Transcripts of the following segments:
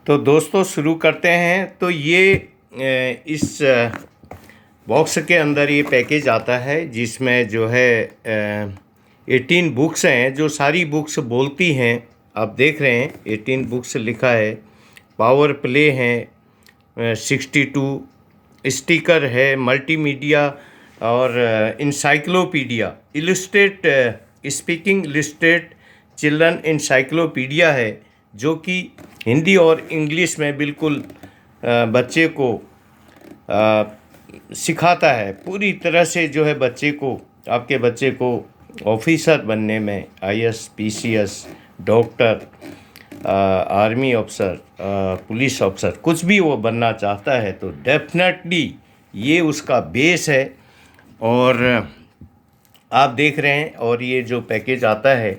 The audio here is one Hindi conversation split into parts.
तो दोस्तों शुरू करते हैं। तो ये इस बॉक्स के अंदर ये पैकेज आता है जिसमें जो है 18 बुक्स हैं जो सारी बुक्स बोलती हैं। आप देख रहे हैं 18 बुक्स लिखा है। पावर प्ले हैं 62, स्टिकर है, मल्टीमीडिया और encyclopedia, illustrate speaking illustrate children encyclopedia है जो कि हिंदी और इंग्लिश में बिल्कुल बच्चे को सिखाता है पूरी तरह से। जो है बच्चे को, आपके बच्चे को ऑफिसर बनने में, आईएएस, पीसीएस, डॉक्टर, आर्मी अफसर, पुलिस अफसर, कुछ भी वो बनना चाहता है तो डेफिनेटली ये उसका बेस है। और आप देख रहे हैं, और ये जो पैकेज आता है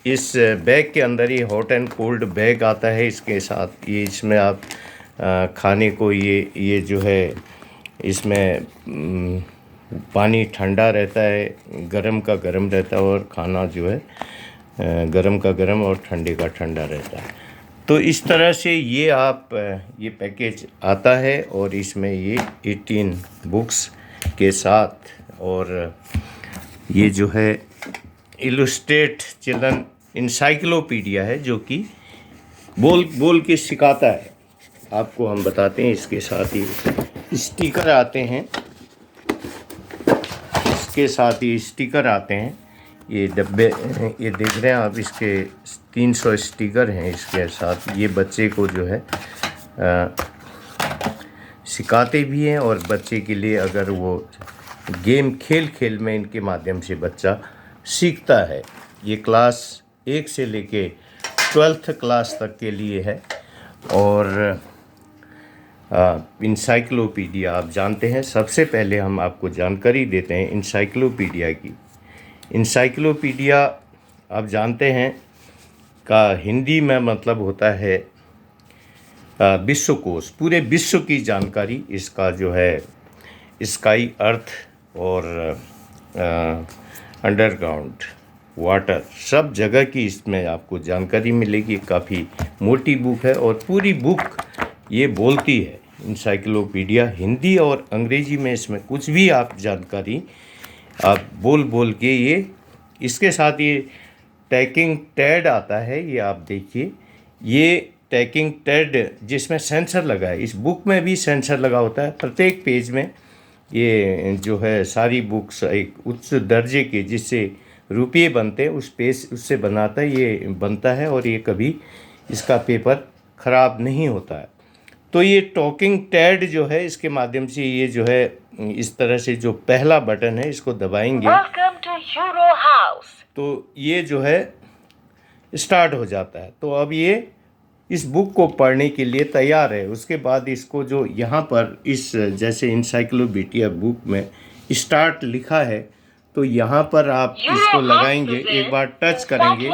इस बैग के अंदर, ये हॉट एंड कोल्ड बैग आता है इसके साथ। ये इसमें आप खाने को, ये जो है इसमें पानी ठंडा रहता है, गरम का गरम रहता है, और खाना जो है गरम का गरम और ठंडे का ठंडा रहता है। तो इस तरह से ये ये पैकेज आता है और इसमें ये 18 बुक्स के साथ, और ये जो है इलस्ट्रेट चिल्ड्रन इंसाइक्लोपीडिया है जो कि बोल के सिखाता है। आपको हम बताते हैं, इसके साथ ही स्टिकर आते हैं, इसके साथ ही स्टिकर आते हैं। ये डब्बे, ये देख रहे हैं आप, इसके 300 स्टिकर हैं इसके साथ। ये बच्चे को जो है सिखाते भी हैं, और बच्चे के लिए अगर वो गेम खेल में इनके माध्यम से बच्चा सीखता है। ये क्लास 1 से लेके 12th क्लास तक के लिए है। और इंसाइक्लोपीडिया आप जानते हैं, सबसे पहले हम आपको जानकारी देते हैं इंसाइक्लोपीडिया की। इंसाइक्लोपीडिया आप जानते हैं का हिंदी में मतलब होता है विश्वकोश। पूरे विश्व की जानकारी इसका जो है स्काई, अर्थ और अंडरग्राउंड वाटर, सब जगह की इसमें आपको जानकारी मिलेगी। काफ़ी मोटी बुक है और पूरी बुक ये बोलती है। इंसाइक्लोपीडिया हिंदी और अंग्रेजी में, इसमें कुछ भी आप जानकारी आप बोल के ये, इसके साथ ये टैकिंग टैड आता है। ये आप देखिए, ये टैकिंग टैड जिसमें सेंसर लगा है। इस बुक में भी सेंसर लगा होता है प्रत्येक पेज में। ये जो है सारी बुक्स एक उच्च दर्जे के, जिससे रुपये बनते हैं, उस पेज उससे बनाता है, ये बनता है, और ये कभी इसका पेपर ख़राब नहीं होता है। तो ये टॉकिंग टैड जो है, इसके माध्यम से ये जो है इस तरह से जो पहला बटन है इसको दबाएंगे तो ये जो है स्टार्ट हो जाता है। तो अब ये इस बुक को पढ़ने के लिए तैयार है। उसके बाद इसको जो यहाँ पर इस जैसे इंसाइक्लोपीडिया बुक में स्टार्ट लिखा है, तो यहाँ पर आप इसको लगाएंगे, एक बार टच करेंगे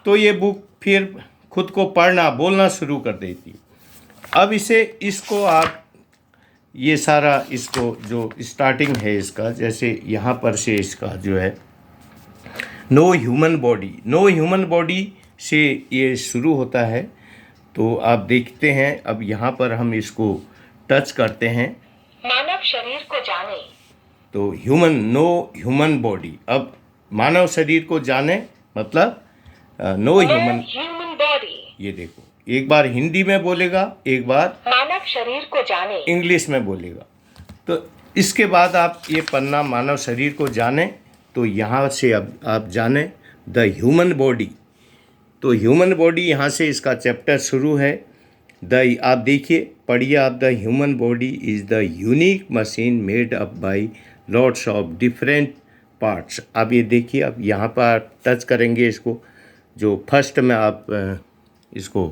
तो ये बुक फिर खुद को पढ़ना, बोलना शुरू कर देती है। अब इसको आप ये सारा, इसको जो स्टार्टिंग है इसका, जैसे यहाँ पर से इसका जो है नो ह्यूमन बॉडी से ये शुरू होता है। तो आप देखते हैं, अब यहाँ पर हम इसको टच करते हैं, मानव शरीर को जाने। तो नो ह्यूमन बॉडी। अब मानव शरीर को जाने मतलब नो ह्यूमन बॉडी। ये देखो, एक बार हिंदी में बोलेगा, एक बार मानव शरीर को जाने इंग्लिश में बोलेगा। तो इसके बाद आप ये पन्ना मानव शरीर को जाने, तो यहाँ से अब आप जाने द ह्यूमन बॉडी। तो ह्यूमन बॉडी यहाँ से इसका चैप्टर शुरू है। आप देखिए, पढ़िए आप। The human body is the unique machine made up by lots of different parts. अब ये देखिए, अब यहाँ पर टच करेंगे इसको, जो फर्स्ट में आप इसको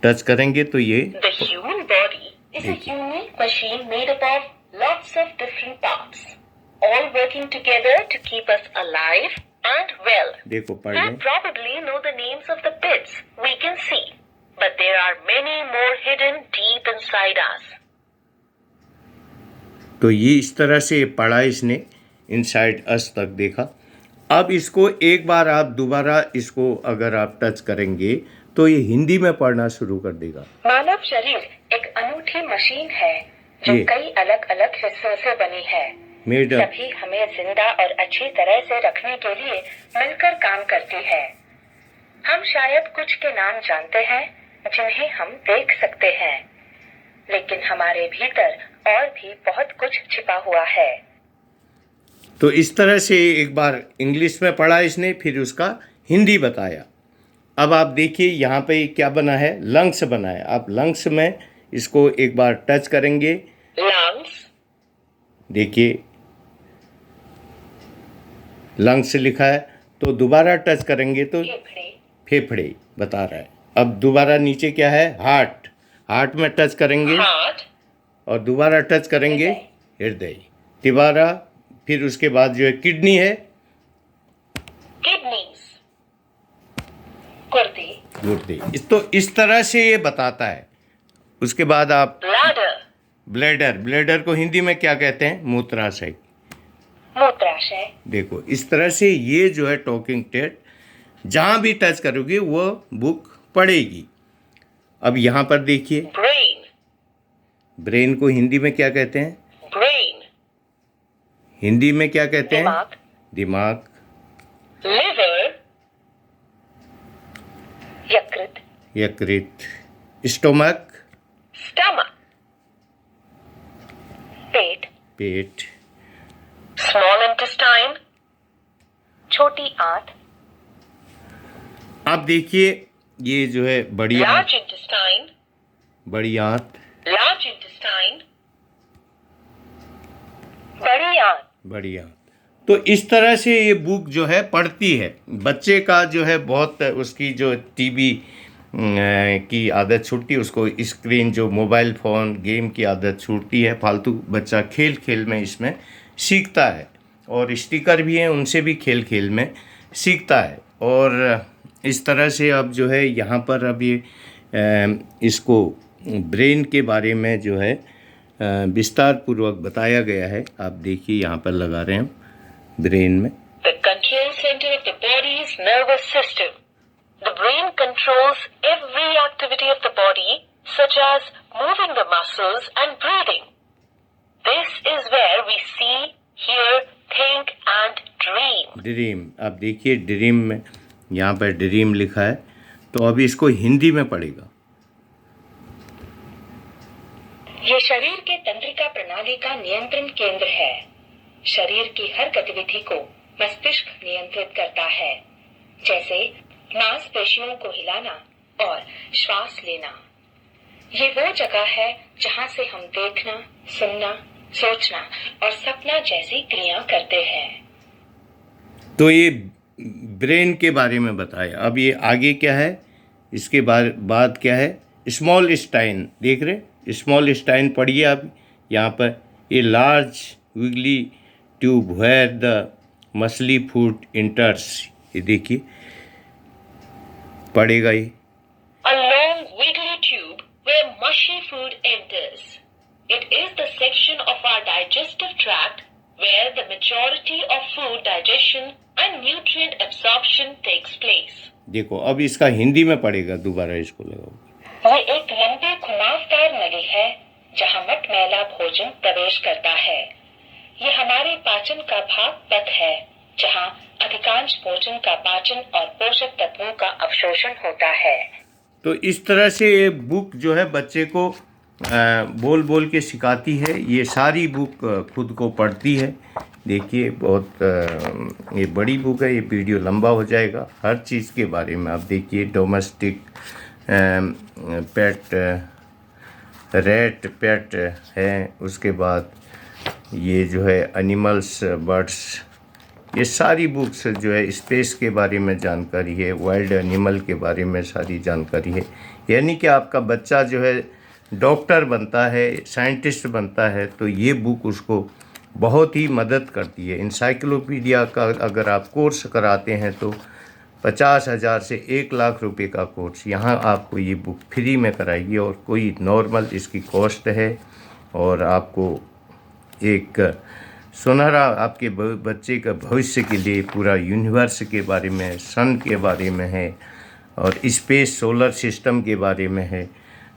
टच करेंगे तो ये The human body is a unique machine made up of lots of different parts, all working together to keep us alive and well. देखो पढ़ We लें। probably know the names of the bits we can see, but there are many more hidden deep inside us. तो ये इस तरह से पढ़ा इसने, इनसाइड अस तक देखा। अब इसको एक बार आप दोबारा इसको अगर आप टच करेंगे तो ये हिंदी में पढ़ना शुरू कर देगा। मानव शरीर एक अनूठी मशीन है जो ये। कई अलग अलग हिस्सों से बनी है। मैडम, सभी हमें जिंदा और अच्छी तरह से रखने के लिए मिलकर काम करती है। हम शायद कुछ के नाम जानते हैं जिन्हें हम देख सकते हैं, लेकिन हमारे भीतर और भी बहुत कुछ छिपा हुआ है। तो इस तरह से एक बार इंग्लिश में पढ़ा इसने, फिर उसका हिंदी बताया। अब आप देखिए यहाँ पे क्या बना है, लंग्स बना है। आप लंग्स में इसको एक बार टच करेंगे, लंग्स, देखिए लंग्स लिखा है, तो दोबारा टच करेंगे तो फेफड़े, फेफड़े बता रहा है। अब दोबारा नीचे क्या है, हार्ट, हार्ट में टच करेंगे हार्ट, और दोबारा टच करेंगे हृदय, दोबारा, फिर उसके बाद जो है किडनी है, किडनीज, गुर्दे, गुर्दे। तो इस तरह से ये बताता है। उसके बाद आप ब्लैडर, ब्लैडर, ब्लैडर को हिंदी में क्या कहते हैं, मूत्राशय। मूत्राशय, देखो इस तरह से ये जो है टॉकिंग टेड जहाँ भी टच करोगे वो बुक पढ़ेगी। अब यहाँ पर देखिए, ब्रेन, ब्रेन को हिंदी में क्या कहते हैं, ब्रेन, हिंदी में क्या कहते हैं, दिमाग, दिमाग। लिवर, यकृत, यकृत, स्टोमक, स्टमक, पेट, पेट, स्मॉल इंटेस्टाइन, छोटी आंत, अब देखिए ये जो है बड़ी आंत, लार्ज इंटेस्टाइन, बड़ी आंत, लार्ज इंटेस्टाइन, बड़ी आंत। बड़ी आंत। तो इस तरह से ये बुक जो है पढ़ती है। बच्चे का जो है बहुत उसकी जो टीवी की आदत छूटती है, उसको स्क्रीन जो मोबाइल फ़ोन गेम की आदत छूटती है। फालतू बच्चा खेल खेल में इसमें सीखता है, और स्टिकर भी हैं उनसे भी खेल खेल में सीखता है। और इस तरह से अब जो है यहाँ पर अब ये इसको ब्रेन के बारे में जो है विस्तार पूर्वक बताया गया है। आप देखिए यहाँ पर लगा रहे हैं हम ब्रेन में। The control center of the body's nervous system. The brain controls every activity of the body, such as moving the muscles and breathing. This is where we see, hear, think and dream. Dream, आप देखिए ड्रीम में यहाँ पर ड्रीम लिखा है, तो अभी इसको हिंदी में पढ़ेगा। ये शरीर के तंत्रिका प्रणाली का नियंत्रण केंद्र है। शरीर की हर गतिविधि को मस्तिष्क नियंत्रित करता है, जैसे मांसपेशियों को हिलाना और श्वास लेना। ये वो जगह है जहाँ से हम देखना, सुनना, सोचना और सपना जैसी क्रिया करते हैं। तो ये ब्रेन के बारे में बताया। अब ये आगे क्या है, इसके बाद क्या है, स्मॉल स्टाइन, देख रहे स्मॉल स्टाइन पढ़िए आप यहाँ पर। ये large wiggly tube where the mushy food enters, ये देखिए पढ़ेगा ये। A long wiggly tube where mushy food enters. It is the section of our digestive tract where the majority of food digestion and nutrient absorption takes place. देखो अब इसका हिंदी में पढ़ेगा, दोबारा इसको लगाओ। ये एक लंबी घुमावदार नली है जहाँ मटमैला भोजन प्रवेश करता है। ये हमारे पाचन का भाग तक है जहाँ अधिकांश भोजन का पाचन और पोषक तत्वों का अवशोषण होता है। तो इस तरह से ये बुक जो है बच्चे को बोल बोल के सिखाती है। ये सारी बुक खुद को पढ़ती है। देखिए बहुत ये बड़ी बुक है, ये वीडियो लंबा हो जाएगा। हर चीज़ के बारे में आप देखिए, डोमेस्टिक पेट, रेट पेट है, उसके बाद ये जो है एनिमल्स, बर्ड्स, ये सारी बुक्स जो है स्पेस के बारे में जानकारी है, वाइल्ड एनिमल के बारे में सारी जानकारी है। यानी कि आपका बच्चा जो है डॉक्टर बनता है, साइंटिस्ट बनता है, तो ये बुक उसको बहुत ही मदद करती है। इंसाइक्लोपीडिया का अगर आप कोर्स कराते हैं तो 50,000 से 1 लाख रुपए का कोर्स यहाँ आपको ये बुक फ्री में कराएगी, और कोई नॉर्मल इसकी कॉस्ट है। और आपको एक सुनहरा आपके बच्चे का भविष्य के लिए पूरा यूनिवर्स के बारे में, सन के बारे में है, और स्पेस सोलर सिस्टम के बारे में है।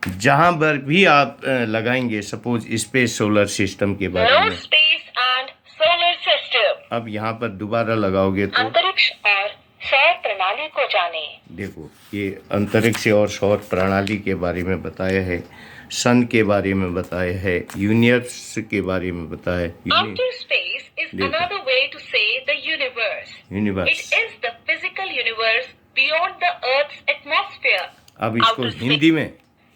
जहाँ पर भी आप लगाएंगे, सपोज स्पेस सोलर सिस्टम के बारे नो में, स्पेस एंड सोलर सिस्टम। अब यहाँ पर दोबारा लगाओगे तो अंतरिक्ष और सौर प्रणाली को जाने। देखो, ये अंतरिक्ष और सौर प्रणाली के बारे में बताया है, सन के बारे में बताया है, यूनिवर्स के बारे में बताया है। Outer space is देखो। another way to say the universe. Universe, It is the physical universe beyond the Earth's atmosphere. अब इसको Outer space- हिंदी में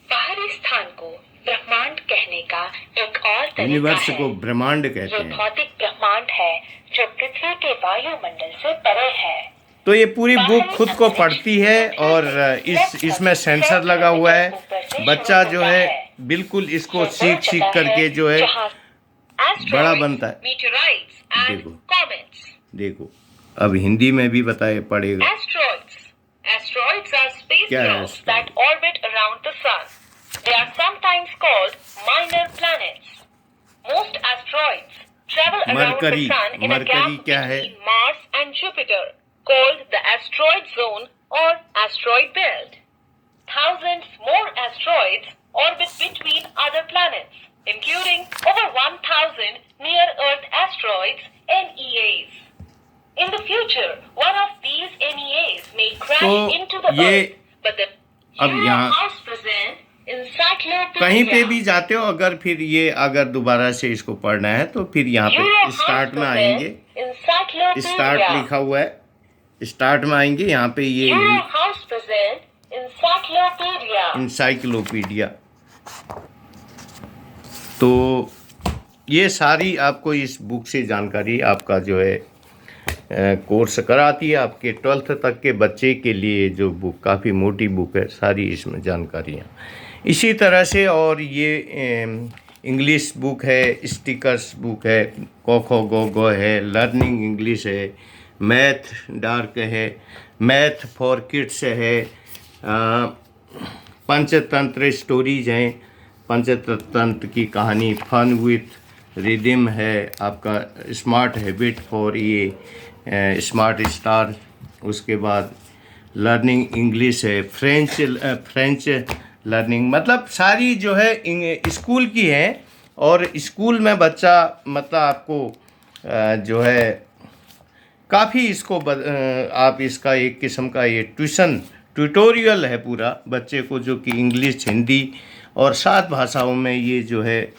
बाहरी स्थान को ब्रह्मांड कहने का एक और तरीका यूनिवर्स है। को ब्रह्मांड कहते ये हैं। भौतिक ब्रह्मांड है जो पृथ्वी के वायुमंडल से परे है। तो ये पूरी बुक खुद को पढ़ती है और इसमें सेंसर लगा हुआ है। बच्चा जो है बिल्कुल इसको सीख करके जो है बड़ा बनता है। देखो। देखो, अब हिंदी में भी बताए पड़ेगा। Asteroids are space क्या है clouds asteroid? that orbit around the sun. They are sometimes called minor planets. Most asteroids travel around Mercury. the sun in a Mercury gap क्या है? between Mars and Jupiter, called the asteroid zone or asteroid belt. Thousands more asteroids orbit between other planets, including over 1,000 near-Earth asteroids, NEAs. In the future, one of these NEAs may crash तो into the ये Earth, but the अब यहाँ House present encyclopedia. कहीं पे भी जाते हो, अगर फिर ये अगर दोबारा से इसको पढ़ना है तो फिर यहाँ पे स्टार्ट में आएंगे। स्टार्ट लिखा हुआ है, स्टार्ट में आएंगे, यहाँ पे ये House present encyclopedia. इंसाइक्लोपीडिया। तो ये सारी आपको इस बुक से जानकारी आपका जो है कोर्स कराती है। आपके 12th तक के बच्चे के लिए जो बुक काफ़ी मोटी बुक है, सारी इसमें जानकारियाँ इसी तरह से। और ये इंग्लिश बुक है, स्टिकर्स बुक है, को खो गो गो है, लर्निंग इंग्लिश है, मैथ डार्क है, मैथ फॉर किड्स है, पंचतंत्र स्टोरीज हैं, पंचतंत्र की कहानी, फन विथ रिदम है, आपका स्मार्ट हैबिट फॉर ये स्मार्ट स्टार। उसके बाद लर्निंग इंग्लिश है, फ्रेंच लर्निंग, मतलब सारी जो है स्कूल की है। और स्कूल में बच्चा मतलब आपको जो है काफ़ी इसको आप इसका एक किस्म का ये ट्यूटोरियल है पूरा बच्चे को, जो कि इंग्लिश, हिंदी और 7 भाषाओं में ये जो है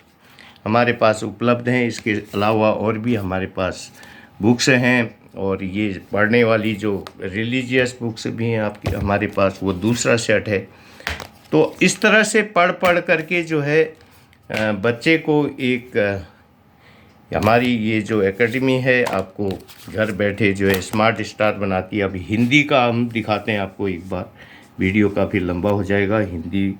हमारे पास उपलब्ध हैं। इसके अलावा और भी हमारे पास बुक्स हैं, और ये पढ़ने वाली जो रिलीजियस बुक्स भी हैं आपकी हमारे पास, वो दूसरा सेट है। तो इस तरह से पढ़ करके जो है बच्चे को एक हमारी ये जो एकेडमी है आपको घर बैठे जो है स्मार्ट स्टार बनाती है। अभी हिंदी का हम दिखाते हैं आपको एक बार, वीडियो काफ़ी लंबा हो जाएगा। हिंदी,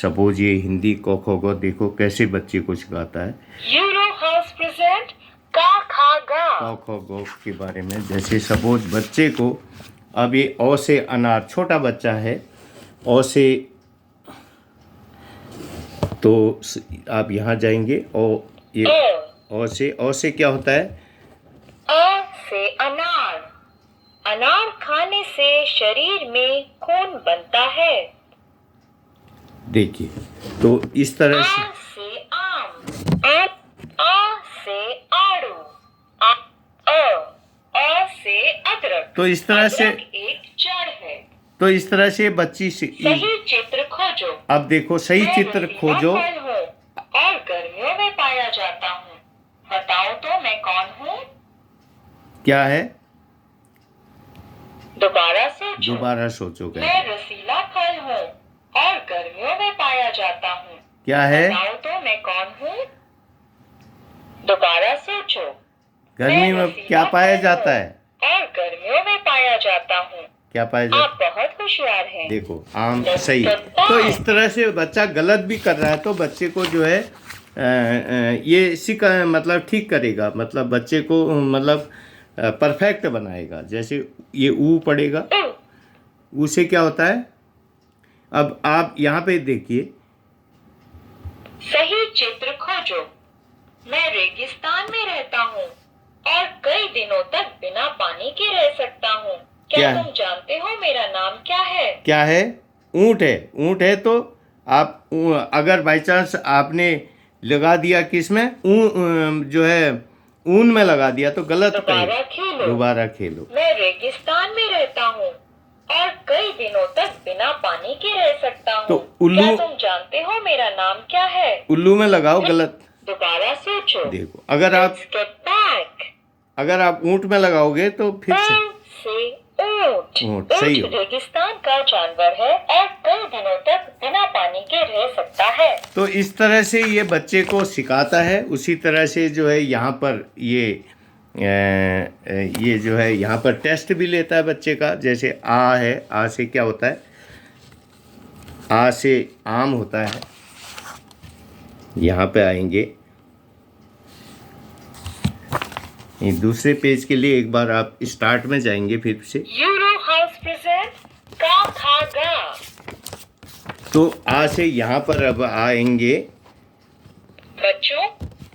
सपोज ये हिंदी को खो गो, देखो कैसे बच्चे को सिखाता है यूरो हाउस प्रेजेंट का खा गा को खो गो के बारे में। जैसे सपोज बच्चे को अब ये ओ से अनार, छोटा बच्चा है, ओ से, तो आप यहाँ जाएंगे, ओ ये ओ से क्या होता है? अ से अनार। अनार खाने से शरीर में खून बनता है। देखिए, तो इस तरह से आ से आम। आ से आड़ू। अ से अदरक। तो इस तरह से अदरक एक जड़ है। तो इस तरह से बच्ची से सही चित्र खोजो। अब देखो, सही मैं चित्र रसीला खोजो। फल हूँ और गर्मियों में पाया जाता हूँ। बताओ तो मैं कौन हूँ? क्या है? दोबारा सोचो। दोबारा सोचोगे। मैं रसीला फल हूँ और गर्मियों में पाया जाता हूँ। क्या है? बताओ तो मैं कौन हूँ? दोबारा सोचो। गर्मी मैं में रसीला क्या पाया फल जाता हूँ है? और गर्मियों में पाया जाता हूँ। क्या पाया जाता आप बहुत होशियार हैं। देखो, आम सही। तो इस तरह से बच्चा गलत भी कर रहा है तो बच्चे को जो है ये सीखा, मतलब ठीक करेगा, मतलब बच्चे को मतलब परफेक्ट बनाएगा। जैसे ये ऊ पड़ेगा, ऊ से क्या होता है? अब आप यहाँ पे देखिए, सही चित्र खोजो। मैं रेगिस्तान में रहता हूँ और कई दिनों तक बिना पानी के रह सकता हूँ। क्या है? तुम जानते हो मेरा नाम क्या है? क्या है? ऊँट है। ऊँट है तो आप अगर बाई चांस आपने लगा दिया किस में, जो है ऊन में लगा दिया तो गलत दोबारा खेलो। दोबारा खेलो। मैं रेगिस्तान में रहता हूँ और कई दिनों तक बिना पानी के रह सकता हूँ। तो उल्लू, क्या तुम जानते हो मेरा नाम क्या है? उल्लू में लगाओ, गलत। दोबारा सोचो। देखो अगर आप ऊँट में लगाओगे तो फिर से ऊँट। ऊँट सही हो। रेगिस्तान का जानवर है और कई दिनों तक बिना पानी के रह सकता है। तो इस तरह से ये बच्चे को सिखाता है। उसी तरह से जो है यहाँ पर ये जो है यहाँ पर टेस्ट भी लेता है बच्चे का। जैसे आ है, आ से क्या होता है? आ से आम होता है। यहाँ पे आएंगे, ये दूसरे पेज के लिए एक बार आप स्टार्ट में जाएंगे फिर से। यूरो हाउस प्रेजेंट का खागा। तो आ से यहाँ पर अब आएंगे। बच्चों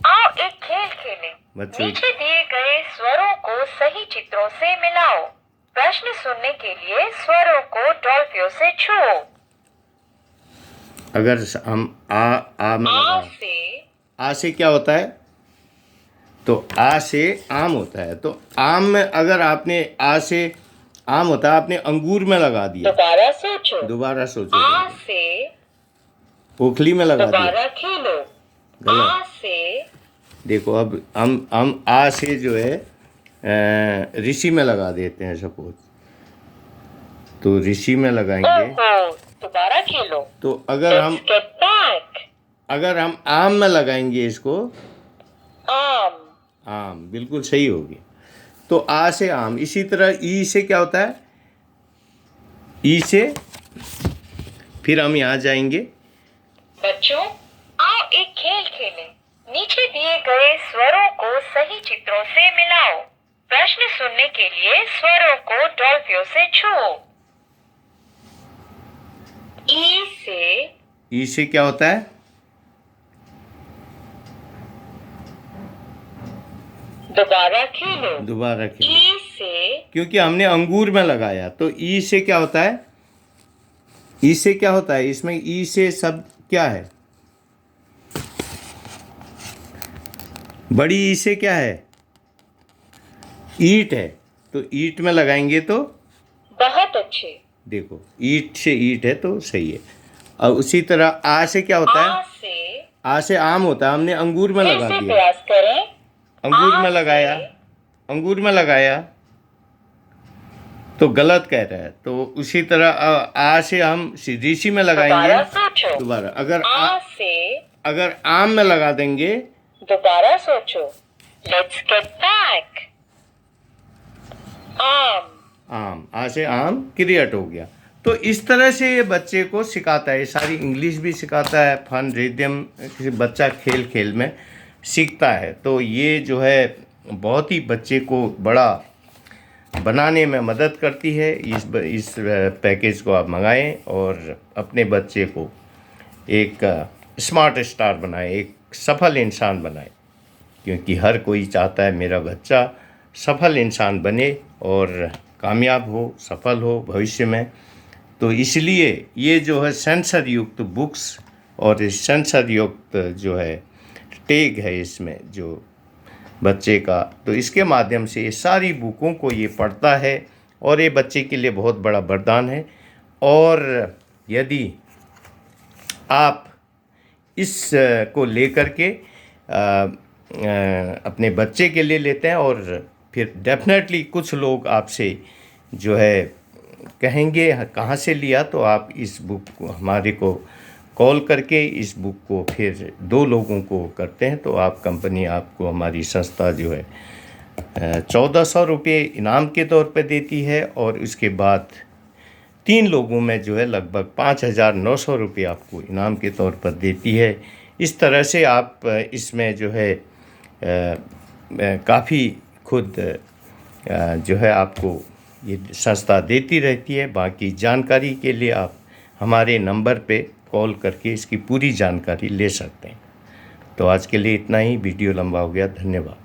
आओ एक खेल खेलें। बच्चों, नीचे दिए गए स्वरों को सही चित्रों से मिलाओ। प्रश्न सुनने के लिए स्वरों को डॉल्फियों से छुओ। अगर हम आ में आ से क्या होता है? तो आ से आम होता है। तो आम में अगर आपने आ से आम होता है, आपने अंगूर में लगा दिया। दोबारा सोचो। दोबारा सोचो। आ से ओखली में लगा दिया। दोबारा खेलो। गलत। आ से देखो अब हम आ से जो है ऋषि में लगा देते हैं सपोज। तो ऋषि में लगाएंगे। दोबारा खेलो। तो अगर हम आम में लगाएंगे इसको, आम बिल्कुल सही होगी। तो आ से आम। इसी तरह ई से क्या होता है? ई से फिर हम यहाँ जाएंगे। बच्चों आओ एक खेल खेलें। नीचे दिए गए स्वरों को सही चित्रों से मिलाओ। प्रश्न सुनने के लिए स्वरों को डॉल्फियों से छुओ। ई से क्या होता है? दोबारा खेलो। दोबारा खेलो। ई से, क्योंकि हमने अंगूर में लगाया। तो ई से क्या होता है? ई से क्या होता है? इसमें ई से शब्द क्या है? बड़ी ई से क्या है? ईट है। तो ईट में लगाएंगे तो बहुत अच्छे। देखो ईट से ईट है तो सही है। और उसी तरह आ से क्या होता है? आ से आम होता है। हमने अंगूर में लगा दिया। प्रयास करें। अंगूर में लगाया, अंगूर में लगाया तो गलत कह रहा है। तो उसी तरह आ से हम ऋषि में लगाएंगे। दोबारा अगर आम में लगा देंगे। दोबारा सोचो। Let's get back. आम, आ से आम क्रिएट हो गया। तो इस तरह से ये बच्चे को सिखाता है। ये सारी इंग्लिश भी सिखाता है, फन रिदम किसी बच्चा खेल खेल में सीखता है। तो ये जो है बहुत ही बच्चे को बड़ा बनाने में मदद करती है। इस पैकेज को आप मंगाएं और अपने बच्चे को एक स्मार्ट स्टार बनाएं, एक सफल इंसान बनाएं। क्योंकि हर कोई चाहता है मेरा बच्चा सफल इंसान बने और कामयाब हो, सफल हो भविष्य में। तो इसलिए ये जो है सेंसर युक्त बुक्स और सेंसर युक्त जो है टैग है इसमें जो बच्चे का, तो इसके माध्यम से ये सारी बुकों को ये पढ़ता है और ये बच्चे के लिए बहुत बड़ा वरदान है। और यदि आप इस को लेकर के अपने बच्चे के लिए लेते हैं और फिर डेफिनेटली कुछ लोग आपसे जो है कहेंगे कहाँ से लिया, तो आप इस बुक को हमारे को कॉल करके इस बुक को फिर 2 लोगों को करते हैं तो आप कंपनी आपको, हमारी संस्था जो है 1400 रुपये इनाम के तौर पे देती है और उसके बाद 3 लोगों में जो है लगभग 5900 रुपये आपको इनाम के तौर पर देती है। इस तरह से आप इसमें जो है काफ़ी खुद जो है आपको ये संस्था देती रहती है। बाकी जानकारी के लिए आप हमारे नंबर पे कॉल करके इसकी पूरी जानकारी ले सकते हैं। तो आज के लिए इतना ही। वीडियो लंबा हो गया, धन्यवाद।